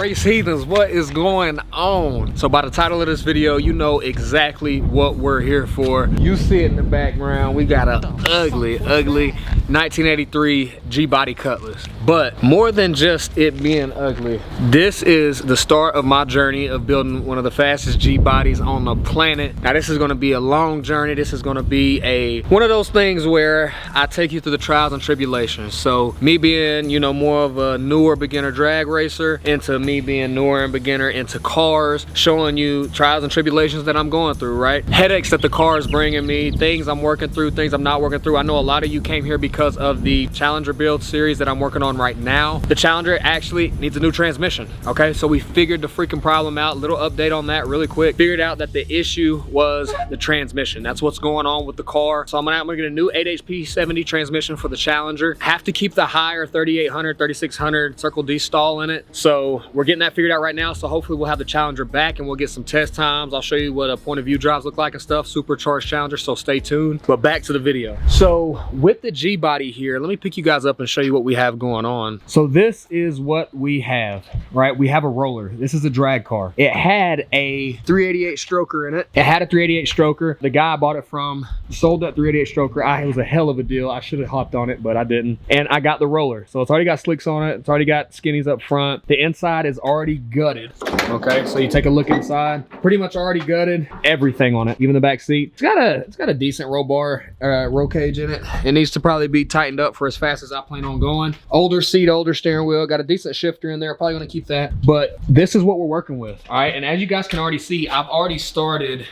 Race Heathens, what is going on? So by the title of this video, you know exactly what we're here for. You see it in the background, we got an ugly 1983 G-Body Cutlass. But more than just it being ugly, this is the start of my journey of building one of the fastest G-Bodies on the planet. Now this is gonna be a long journey. This is gonna be one of those things where I take you through the trials and tribulations. So me being, you know, more of a newer beginner drag racer into me being newer and beginner into cars, showing you trials and tribulations that I'm going through, right? Headaches that the car is bringing me, things I'm working through, things I'm not working through. I know a lot of you came here because of the Challenger build series that I'm working on right now. The Challenger actually needs a new transmission, okay? So we figured the freaking problem out. Little update on that really quick. Figured out that the issue was the transmission. That's what's going on with the car. So I'm gonna get a new 8HP 70 transmission for the Challenger. Have to keep the higher 3800, 3600 Circle D stall in it. So we're getting that figured out right now. So hopefully we'll have the Challenger back and we'll get some test times. I'll show you what a point of view drives look like and stuff. Supercharged Challenger, so stay tuned. But back to the video. So with the G-Body here, let me pick you guys up and show you what we have going on. So this is what we have, right? We have a roller. This is a drag car. It had a 388 stroker in it. It had a 388 stroker. The guy I bought it from sold that 388 stroker. It was a hell of a deal. I should have hopped on it, but I didn't. And I got the roller. So it's already got slicks on it. It's already got skinnies up front. The inside is already gutted. Okay, so you take a look inside. Pretty much already gutted. Everything on it, even the back seat. It's got a decent roll bar, roll cage in it. It needs to probably be tightened up for as fast as I plan on going. Older seat, older steering wheel. Got a decent shifter in there. Probably gonna keep that. But this is what we're working with. All right, and as you guys can already see, I've already started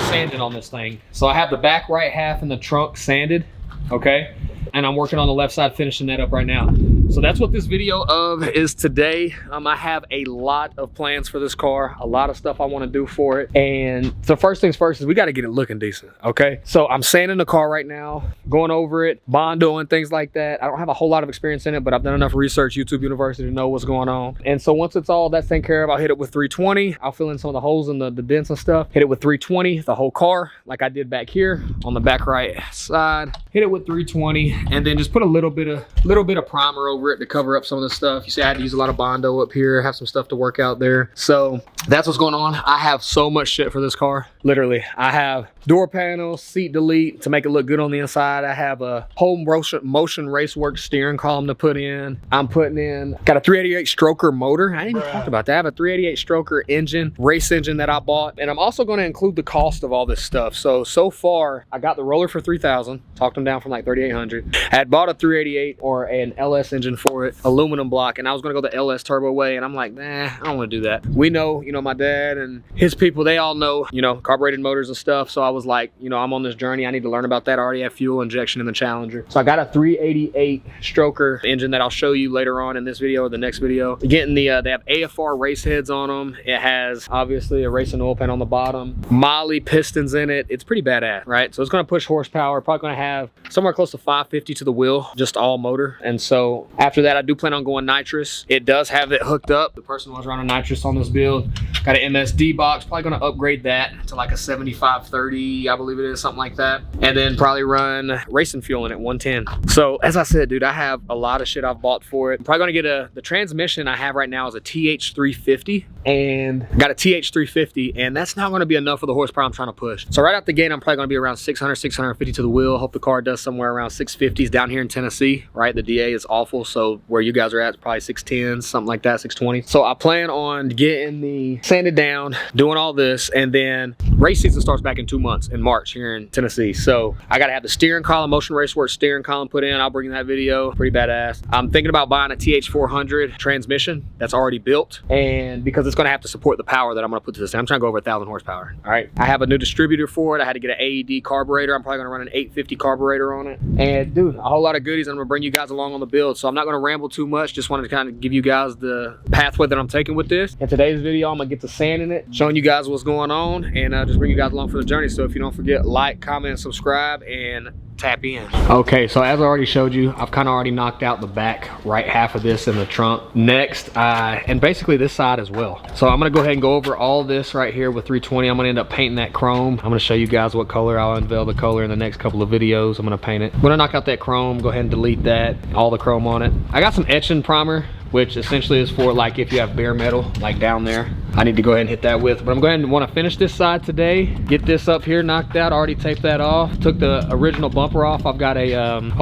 sanding on this thing. So I have the back right half and the trunk sanded, okay? And I'm working on the left side, finishing that up right now. So that's what this video of is today. I have a lot of plans for this car, a lot of stuff I want to do for it. And so first things first is we got to get it looking decent, okay? So I'm sanding the car right now, going over it, bondoing, things like that. I don't have a whole lot of experience in it, but I've done enough research, YouTube University, to know what's going on. And so once it's all that's taken care of, I'll hit it with 320. I'll fill in some of the holes and the dents and stuff. Hit it with 320, the whole car, like I did back here on the back right side. Hit it with 320, and then just put a little bit of primer over it to cover up some of the stuff. You see, I had to use a lot of Bondo up here, have some stuff to work out there. So that's what's going on. I have so much shit for this car. Literally, I have door panels, seat delete to make it look good on the inside. I have a whole motion racework steering column to put in. I'm putting in, got a 388 stroker motor. I didn't even talk about that. I have a 388 stroker engine, race engine that I bought. And I'm also going to include the cost of all this stuff. So far, I got the roller for $3,000, talked them down from like $3,800. I had bought a 388 or an LS engine for it, aluminum block, and I was gonna go the LS turbo way, and I'm like, nah, I don't wanna do that. We know, you know, my dad and his people, they all know, you know, carbureted motors and stuff. So I was like, you know, I'm on this journey, I need to learn about that. I already have fuel injection in the Challenger. So I got a 388 stroker engine that I'll show you later on in this video or the next video. Getting the, they have AFR race heads on them. It has obviously a racing oil pan on the bottom, Molly pistons in it. It's pretty badass, right? So it's gonna push horsepower, probably gonna have somewhere close to 550 to the wheel, just all motor. And so after that, I do plan on going nitrous. It does have it hooked up. The person was running nitrous on this build. Got an MSD box, probably gonna upgrade that to like a 7530, I believe it is, something like that. And then probably run racing fuel in it, 110. So as I said, dude, I have a lot of shit I've bought for it. I'm probably gonna get the transmission I have right now is a TH350, and I got a TH350, and that's not gonna be enough for the horsepower I'm trying to push. So right out the gate, I'm probably gonna be around 600, 650 to the wheel. Hope the car does somewhere around 650s down here in Tennessee, right? The DA is awful, so where you guys are at is probably 610s, something like that, 620. So I plan on getting the sanded down, doing all this, and then race season starts back in 2 months in March here in Tennessee. So I gotta have the steering column, Motion Raceworks steering column put in. I'll bring you that video, pretty badass. I'm thinking about buying a TH400 transmission that's already built, and because it's gonna have to support the power that I'm gonna put to this thing. I'm trying to go over 1,000 horsepower, all right? I have a new distributor for it. I had to get an AED carburetor. I'm probably gonna run an 850 carburetor on it. And dude, a whole lot of goodies. I'm gonna bring you guys along on the build. So I'm not gonna ramble too much. Just wanted to kind of give you guys the pathway that I'm taking with this. In today's video, I'm gonna get to sanding it, showing you guys what's going on, and just bring you guys along for the journey. So if you don't forget, like, comment, subscribe, and tap in. Okay, so as I already showed you, I've kind of already knocked out the back right half of this in the trunk. Next, and basically this side as well. So I'm gonna go ahead and go over all this right here with 320. I'm gonna end up painting that chrome. I'm gonna show you guys what color. I'll unveil the color in the next couple of videos. I'm gonna paint it. I'm gonna knock out that chrome, go ahead and delete that, all the chrome on it. I got some etching primer which essentially is for like if you have bare metal like down there. I need to go ahead and hit that with, but I'm going to want to finish this side today, get this up here knocked out. Already taped that off, took the original bumper off. I've got a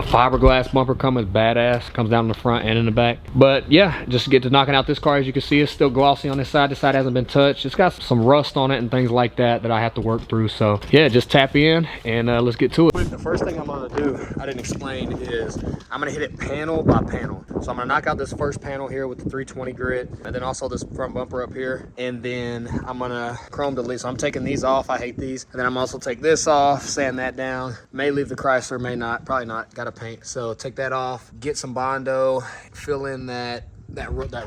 fiberglass bumper coming, badass, comes down in the front and in the back. But yeah, just to get to knocking out this car. As you can see, it's still glossy on this side. This side hasn't been touched. It's got some rust on it and things like that that I have to work through. So yeah, just tap in and let's get to it. The first thing I'm going to do, I didn't explain, is I'm going to hit it panel by panel. So I'm going to knock out this first panel here with the 320 grit, and then also this front bumper up here, and then I'm going to chrome delete. So I'm taking these off. I hate these. And then I'm also take this off, sand that down. May leave the Chrysler, may not, probably not. Got to paint. So take that off, get some Bondo, fill in that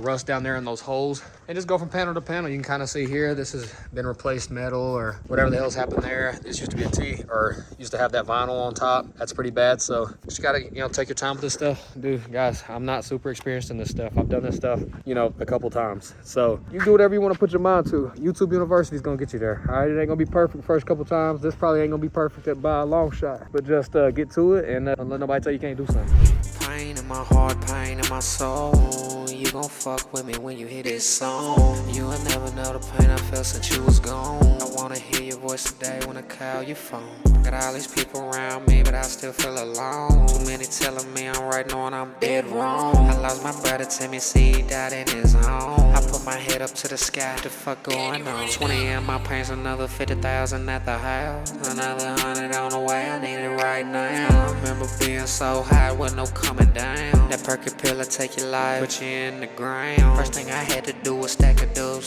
rust down there in those holes, and just go from panel to panel. You can kind of see here, this has been replaced metal or whatever the hell's happened there. This used to be a T, or used to have that vinyl on top. That's pretty bad. So just gotta, you know, take your time with this stuff. Dude, guys, I'm not super experienced in this stuff. I've done this stuff, you know, a couple times. So you do whatever you want to put your mind to. YouTube University is gonna get you there. All right, it ain't gonna be perfect the first couple times. This probably ain't gonna be perfect by a long shot, but just get to it and don't let nobody tell you can't do something. Pain in my heart, pain in my soul. You gon' fuck with me when you hear this song. You will never know the pain I felt since you was gone. I wanna hear your voice today when I call your phone. Got all these people around me, but I still feel alone. Too many telling me I'm right, knowing I'm dead wrong. I lost my brother to me, see he died in his home. I put my head up to the sky, what the fuck going on? 20 in my pains, another 50,000 at the house. Another 100 on the way, I need it right now. I remember being so high with no coming down. That perky pill will take your life, put you in the ground. First thing I had to do was stack a dub,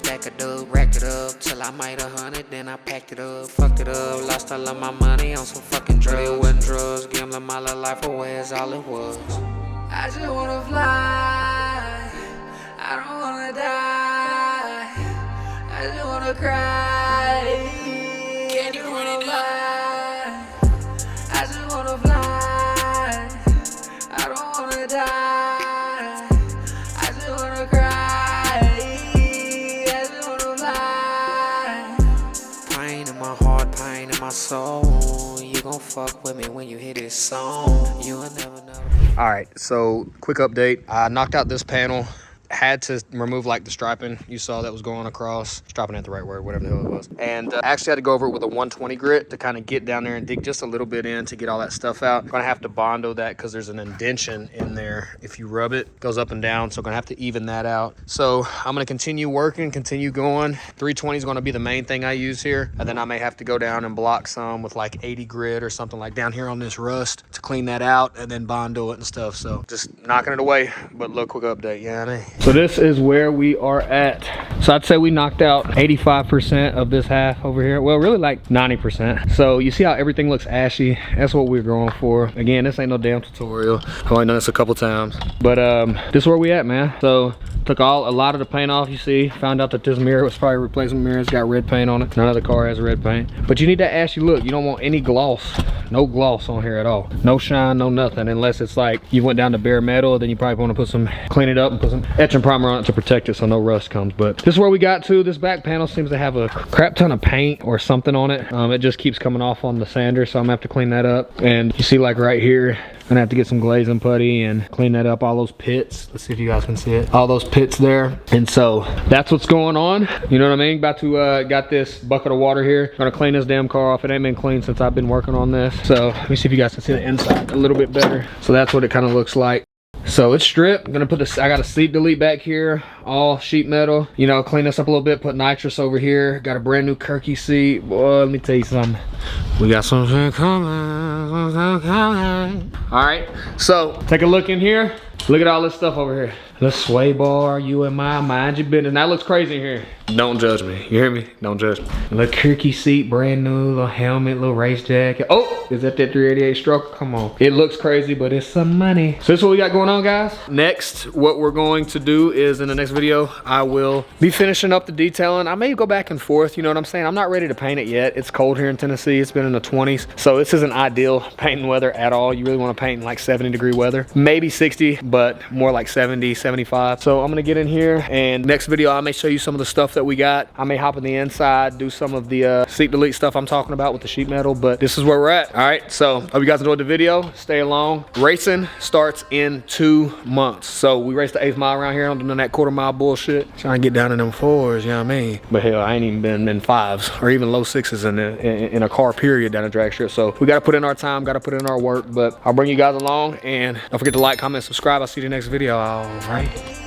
rack it up till I made 100, then I packed it up, fucked it up, lost all of my money on some fucking drugs. It wasn't drugs, gambling my little life away is all it was. I just wanna fly, I don't wanna die, I just wanna cry. Can you wanna lie? I just wanna fly, I don't wanna die, I just wanna cry, I just wanna fly. Pain in my heart, pain in my soul. You gon' fuck with me when you hear this song. You will never know. All right, so quick update. I knocked out this panel. Had to remove like the striping you saw that was going across. Striping ain't the right word, whatever the hell it was. And actually had to go over it with a 120 grit to kind of get down there and dig just a little bit in to get all that stuff out. Gonna have to Bondo that because there's an indentation in there. If you rub it, goes up and down. So gonna have to even that out. So I'm gonna continue working, continue going. 320 is gonna be the main thing I use here. And then I may have to go down and block some with like 80 grit or something like down here on this rust to clean that out and then Bondo it and stuff. So just knocking it away, but look, quick update, yeah, I know. So this is where we are at. So I'd say we knocked out 85% of this half over here. Well, really like 90%. So you see how everything looks ashy? That's what we're going for. Again, this ain't no damn tutorial. I've only done this a couple times. But this is where we at, man. So took a lot of the paint off, you see. Found out that this mirror was probably a replacement mirror. It's got red paint on it. None of the car has red paint. But you need that ashy look. You don't want any gloss. No gloss on here at all. No shine, no nothing. Unless it's like you went down to bare metal, then you probably want to put some, clean it up and put some etching primer on it to protect it so no rust comes. But this is where we got to. This back panel seems to have a crap ton of paint or something on it. It just keeps coming off on the sander, so I'm gonna have to clean that up. And you see like right here, I'm gonna have to get some glaze and putty and clean that up, all those pits. Let's see if you guys can see it. All those pits there. And so that's what's going on. You know what I mean? About to, got this bucket of water here. Gonna clean this damn car off. It ain't been cleaned since I've been working on this. So let me see if you guys can see the inside a little bit better. So that's what it kind of looks like. So it's stripped. I'm gonna put this, I got a seat delete back here, all sheet metal. You know, clean this up a little bit, put nitrous over here. Got a brand new Kirky seat. Boy, let me tell you something. We got something coming. All right, so take a look in here. Look at all this stuff over here. The sway bar, you and my mind your business. That looks crazy in here. Don't judge me. You hear me? Don't judge me. Little Kirky seat, brand new, little helmet, little race jacket. Oh, is that 388 stroke? Come on. It looks crazy, but it's some money. So this is what we got going on, guys. Next, what we're going to do is in the next video, I will be finishing up the detailing. I may go back and forth, you know what I'm saying? I'm not ready to paint it yet. It's cold here in Tennessee. It's been in the 20s. So this isn't ideal painting weather at all. You really want to paint in like 70-degree weather, maybe 60. but more like 70, 75. So I'm gonna get in here, and next video I may show you some of the stuff that we got. I may hop in the inside, do some of the seat delete stuff I'm talking about with the sheet metal, but this is where we're at. All right, so hope you guys enjoyed the video. Stay along. Racing starts in 2 months. So we raced the 8th mile around here. I'm doing that quarter-mile bullshit. Trying to get down in them 4s, you know what I mean? But hell, I ain't even been in 5s or even low 6s in a car period down a drag strip. So we gotta put in our time, gotta put in our work, but I'll bring you guys along, and don't forget to like, comment, subscribe. I'll see you in the next video. All right.